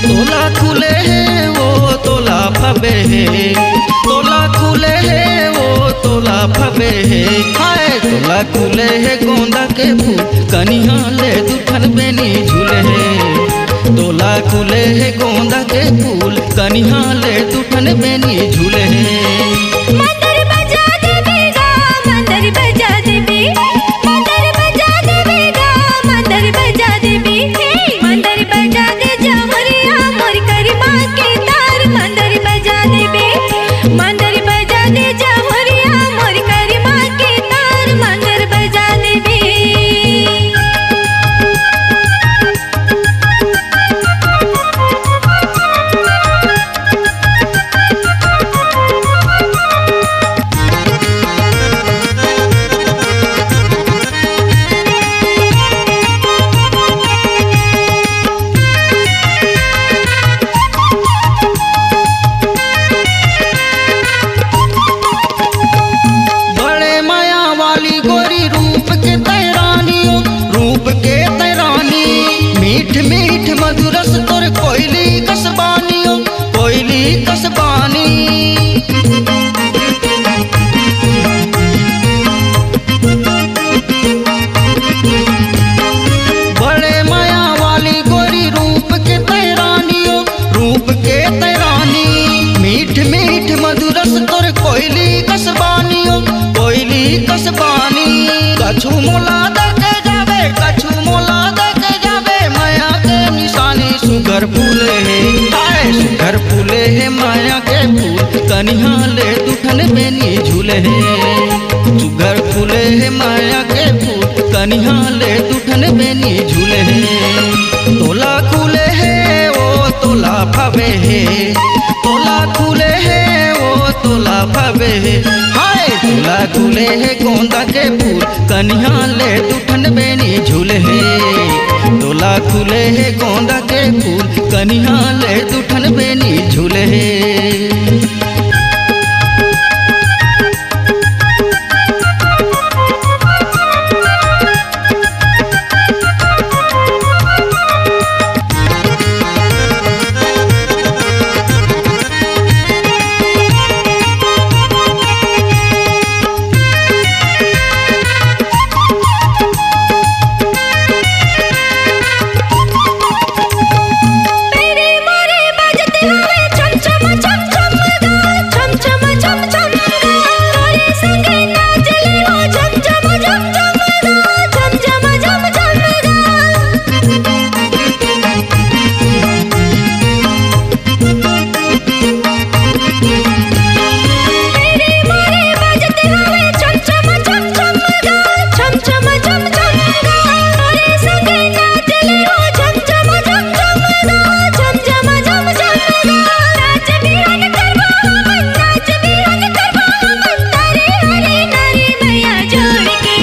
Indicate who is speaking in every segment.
Speaker 1: तोला खुले है वो तोला फबे है, तोला खुले है वो तोला फबे है। हाय तोला खुले है गोंदा के फूल कनिया ले दुठन बेनी झूले है। तोला खुले है गोंदा के फूल कनिया ले दुठन बेनी झूले है।
Speaker 2: मंदिर बजा देवेगा, मंदिर बजा देवे, मंदिर बजा देवेगा, मंदिर बजा देवे, मंदिर बजा दे जमरिया मोर करिमा के तार। मंदिर बजा देवे, मंदिर बजा दे जमरिया मोर करिमा के तार। मंदिर बजा देवे।
Speaker 1: बड़े माया वाली गोरी रूप के तैरानी, रूप के तैरानी। मीठ मीठ मधुरस तोर कोयली कसबानी, कोयली कसबानी। बड़े माया वाली गोरी रूप के तैरानी, रूप के तैरानी। मीठ मीठ मधुरस तोर कोयली कसबानी, कोयली कसबानी। कछु मोला देके जावे, कछु मोला देके जावे, माया के निशानी सुगर फूले है। हाय सुगर फूले है माया के फूल कनिया ले दुठन बेनी झूले है। सुगर फूले है माया के फूल कनिया ले दुठन बेनी झूले है। तोला खुले है वो तोला फबे है, तोला खुले है वो तोला फबे है। हाय तोला खुले है गोंदा के फूल कनिया ले दुठन बेनी झूले है। तोला खुले है गोंदा के फूल कनिया ले दुठन बेनी झूले है।
Speaker 2: तेरे मोरे बजते हुए छम छम छम छम गा, छम छम छम छम गा। तोरे संगे नाच ले हो छम छम छम छम गा, छम छम छम छम गा। तेरे मोरे बजते हुए छम छम छम छम गा, छम छम छम छम गा। तोरे संगे नाच ले हो छम छम छम छम गा, छम छम छम छम गा। नाच बिहान करबा हमन, नाच बिहान करबा हमन। तारे हरे नारी मैया जोड़ के,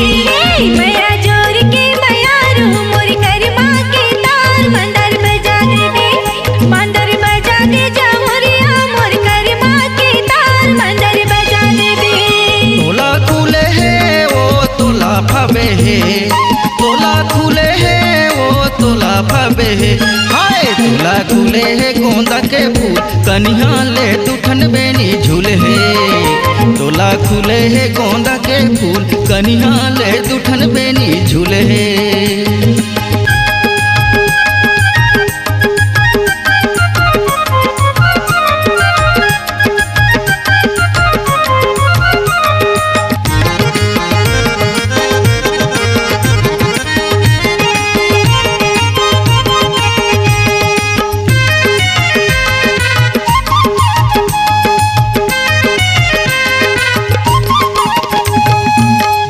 Speaker 2: मैया जोड़ के मैया रू मोर करिमा के तार। मंदिर बजा देवे, मंदिर बजा दे जमुरिया मोर करिमा के तार। मंदिर बजा देवे।
Speaker 1: तोला खुले है वो तोला फबे है, तोला खुले है वो तोला फबे है। हाय तोला खुले है गोंदा के फूल कनिया ले दुठन बेनी झूले है। तोला खुले है गोंदा के फूल कनिया ले दुठन बेनी झूले है।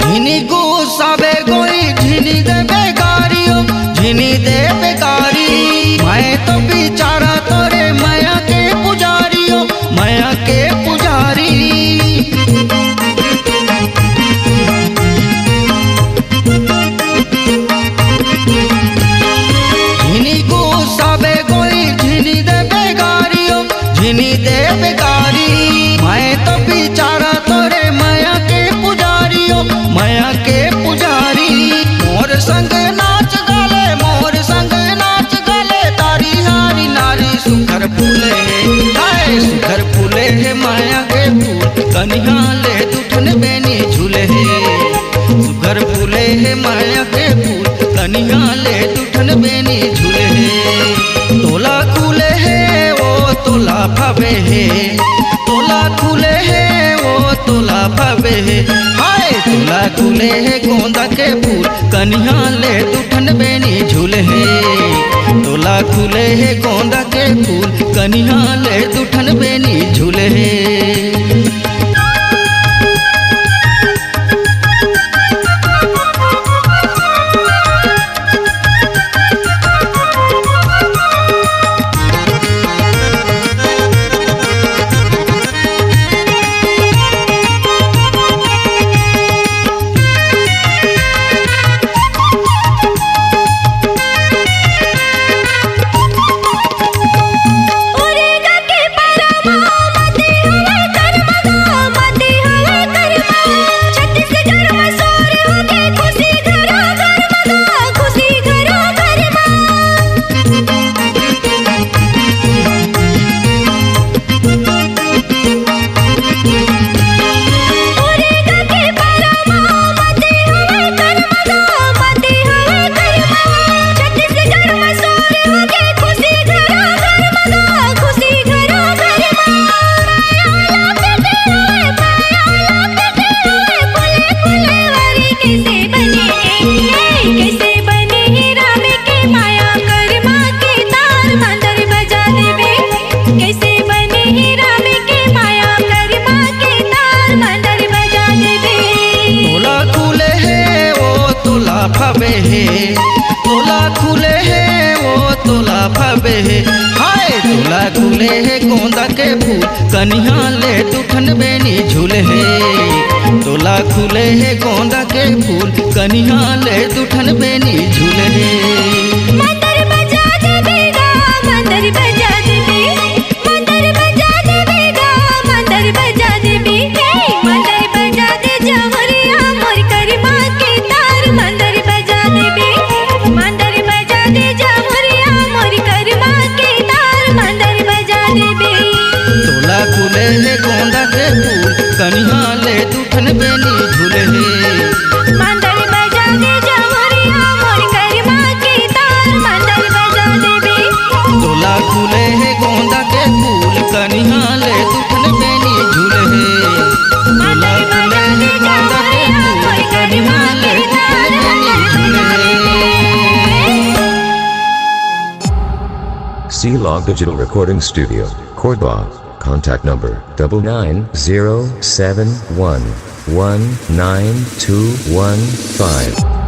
Speaker 1: झिनी गुस्साबे गोई झिनी देवे गा, तोला भवे है तोला खुले है ओ तोला भवे है हाय तोला खुले है गोंदा के फूल कन्या ले दुठन बेनी झूले है तोला खुले है गोंदा के फूल कन्या ले दुठन बेनी झूले है भवे है तोला खुले है वो तोला भवे है हाय तोला खुले है गोंदा के फूल कन्या ले दुठन बेनी झूले है तोला खुले है गोंदा के फूल कन्या ले दुठन बेनी झूले है
Speaker 2: मंदिर बजा देगा मंदिर बजा देबी मंदिर बजा देगा मंदिर बजा देबी मंदिर बजा दे जवरिया मोर करमा के तार मंदिर बजा देबी मंदिर बजा दे जवरिया मोर करमा के तार मंदिर बजा देबी
Speaker 1: तोला खुले है गोंदा के फूल कन्या ले दुठन बेनी झूले है
Speaker 2: मंदिर बजा दे जवरिया मोर करमा के तार मंदिर बजा देबी
Speaker 1: तोला खुले है गोंदा के फूल कन्या ले दुठन बेनी झूले है तोला खुले है गोंदा के फूल कन्या ले दुठन बेनी झूले है
Speaker 3: C-Log Digital Recording Studio, Cordoba. Contact number 99071192115.